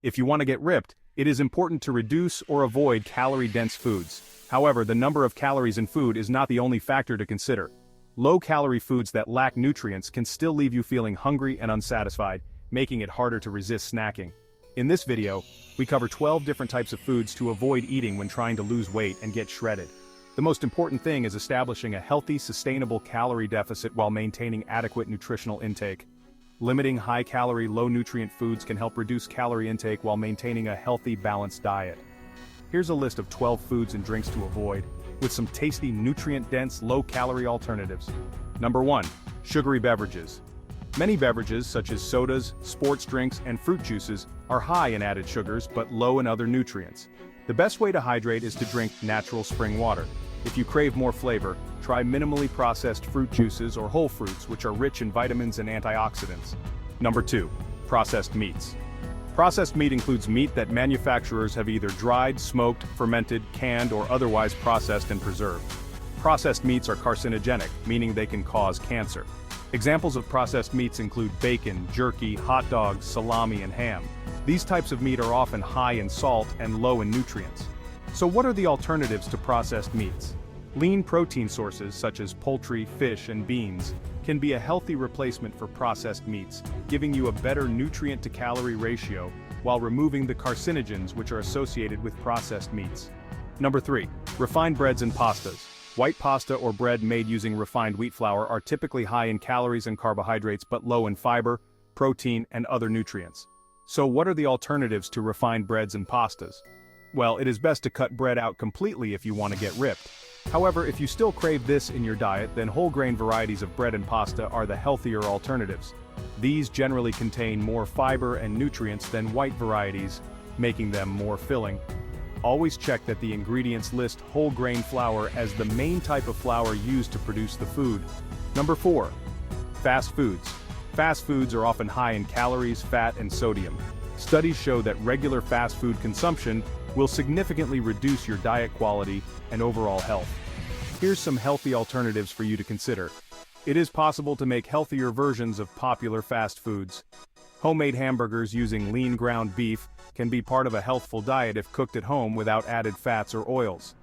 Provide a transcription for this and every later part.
If you want to get ripped, it is important to reduce or avoid calorie-dense foods. However, the number of calories in food is not the only factor to consider. Low-calorie foods that lack nutrients can still leave you feeling hungry and unsatisfied, making it harder to resist snacking. In this video, we cover 12 different types of foods to avoid eating when trying to lose weight and get shredded. The most important thing is establishing a healthy, sustainable calorie deficit while maintaining adequate nutritional intake. Limiting high-calorie, low-nutrient foods can help reduce calorie intake while maintaining a healthy, balanced diet. Here's a list of 12 foods and drinks to avoid, with some tasty, nutrient-dense, low-calorie alternatives. Number 1. Sugary beverages. Many beverages, such as sodas, sports drinks, and fruit juices, are high in added sugars but low in other nutrients. The best way to hydrate is to drink natural spring water. If you crave more flavor, try minimally processed fruit juices or whole fruits, which are rich in vitamins and antioxidants. Number 2. Processed meats. Processed meat includes meat that manufacturers have either dried, smoked, fermented, canned, or otherwise processed and preserved. Processed meats are carcinogenic, meaning they can cause cancer. Examples of processed meats include bacon, jerky, hot dogs, salami, and ham. These types of meat are often high in salt and low in nutrients. So what are the alternatives to processed meats? Lean protein sources such as poultry, fish, and beans can be a healthy replacement for processed meats, giving you a better nutrient-to-calorie ratio while removing the carcinogens which are associated with processed meats. Number 3. Refined breads and pastas. White pasta or bread made using refined wheat flour are typically high in calories and carbohydrates but low in fiber, protein, and other nutrients. So what are the alternatives to refined breads and pastas? Well, it is best to cut bread out completely if you want to get ripped. However, if you still crave this in your diet, then whole grain varieties of bread and pasta are the healthier alternatives. These generally contain more fiber and nutrients than white varieties, making them more filling. Always check that the ingredients list whole grain flour as the main type of flour used to produce the food. Number 4. Fast foods. Fast foods are often high in calories, fat, and sodium. Studies show that regular fast food consumption will significantly reduce your diet quality and overall health. Here's some healthy alternatives for you to consider. It is possible to make healthier versions of popular fast foods. Homemade hamburgers using lean ground beef can be part of a healthful diet if cooked at home without added fats or oils.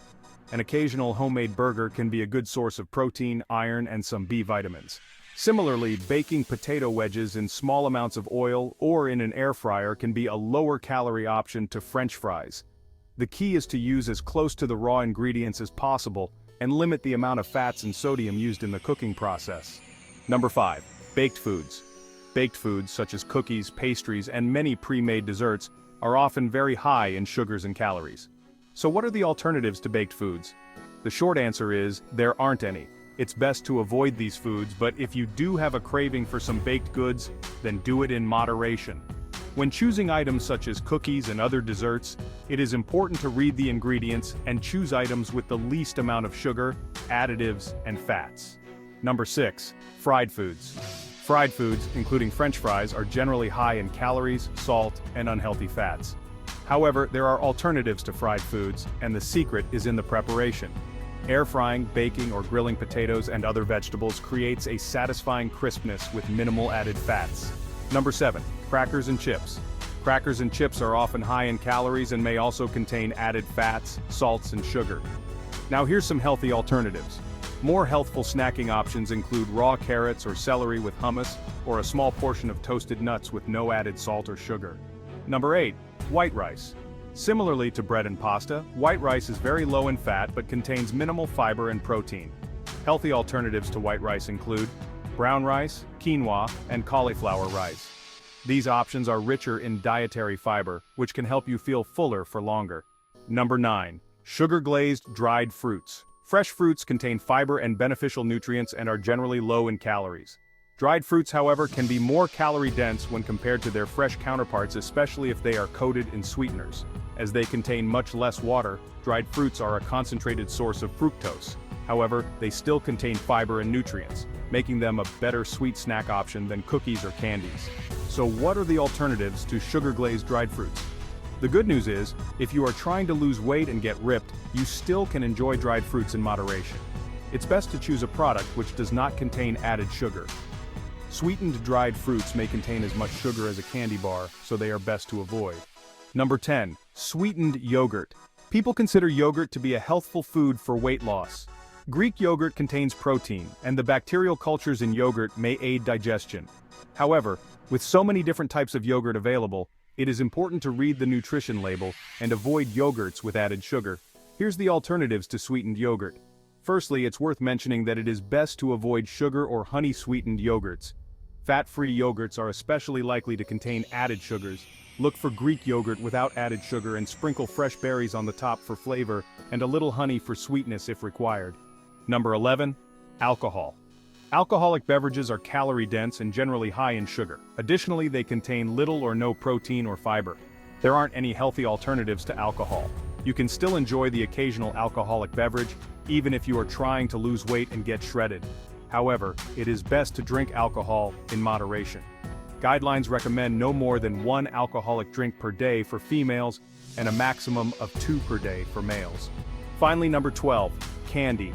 An occasional homemade burger can be a good source of protein, iron, and some B vitamins. Similarly, baking potato wedges in small amounts of oil or in an air fryer can be a lower calorie option to French fries. The key is to use as close to the raw ingredients as possible and limit the amount of fats and sodium used in the cooking process. Number 5. Baked foods. Baked foods such as cookies, pastries, and many pre-made desserts are often very high in sugars and calories. So what are the alternatives to baked foods? The short answer is, there aren't any. It's best to avoid these foods, but if you do have a craving for some baked goods, then do it in moderation. When choosing items such as cookies and other desserts, it is important to read the ingredients and choose items with the least amount of sugar, additives, and fats. Number 6. Fried foods. Fried foods, including French fries, are generally high in calories, salt, and unhealthy fats. However, there are alternatives to fried foods, and the secret is in the preparation. Air frying, baking, or grilling potatoes and other vegetables creates a satisfying crispness with minimal added fats. Number 7. Crackers and chips. Crackers and chips are often high in calories and may also contain added fats, salts, and sugar. Now here's some healthy alternatives. More healthful snacking options include raw carrots or celery with hummus, or a small portion of toasted nuts with no added salt or sugar. Number 8. White rice. Similarly to bread and pasta, white rice is very low in fat but contains minimal fiber and protein. Healthy alternatives to white rice include brown rice, quinoa, and cauliflower rice. These options are richer in dietary fiber, which can help you feel fuller for longer. Number 9. Sugar-glazed dried fruits. Fresh fruits contain fiber and beneficial nutrients and are generally low in calories. Dried fruits, however, can be more calorie-dense when compared to their fresh counterparts, especially if they are coated in sweeteners. As they contain much less water, dried fruits are a concentrated source of fructose. However, they still contain fiber and nutrients, making them a better sweet snack option than cookies or candies. So what are the alternatives to sugar-glazed dried fruits? The good news is, if you are trying to lose weight and get ripped, you still can enjoy dried fruits in moderation. It's best to choose a product which does not contain added sugar. Sweetened dried fruits may contain as much sugar as a candy bar, so they are best to avoid. Number 10. Sweetened yogurt. People consider yogurt to be a healthful food for weight loss. Greek yogurt contains protein, and the bacterial cultures in yogurt may aid digestion. However, with so many different types of yogurt available, it is important to read the nutrition label and avoid yogurts with added sugar. Here's the alternatives to sweetened yogurt. Firstly, it's worth mentioning that it is best to avoid sugar or honey-sweetened yogurts. Fat-free yogurts are especially likely to contain added sugars. Look for Greek yogurt without added sugar and sprinkle fresh berries on the top for flavor and a little honey for sweetness if required. Number 11. Alcohol. Alcoholic beverages are calorie-dense and generally high in sugar. Additionally, they contain little or no protein or fiber. There aren't any healthy alternatives to alcohol. You can still enjoy the occasional alcoholic beverage, even if you are trying to lose weight and get shredded. However, it is best to drink alcohol in moderation. Guidelines recommend no more than 1 alcoholic drink per day for females and a maximum of 2 per day for males. Finally, number 12. Candy.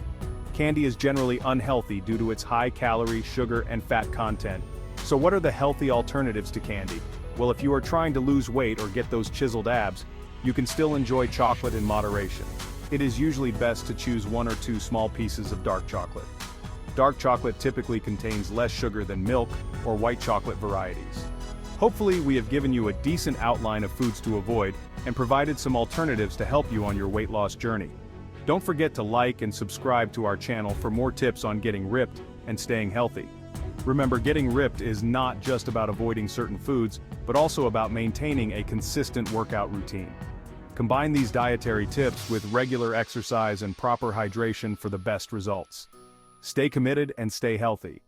Candy is generally unhealthy due to its high calorie, sugar, and fat content. So what are the healthy alternatives to candy? Well, if you are trying to lose weight or get those chiseled abs, you can still enjoy chocolate in moderation. It is usually best to choose 1 or 2 small pieces of dark chocolate. Dark chocolate typically contains less sugar than milk or white chocolate varieties. Hopefully, we have given you a decent outline of foods to avoid and provided some alternatives to help you on your weight loss journey. Don't forget to like and subscribe to our channel for more tips on getting ripped and staying healthy. Remember, getting ripped is not just about avoiding certain foods, but also about maintaining a consistent workout routine. Combine these dietary tips with regular exercise and proper hydration for the best results. Stay committed and stay healthy.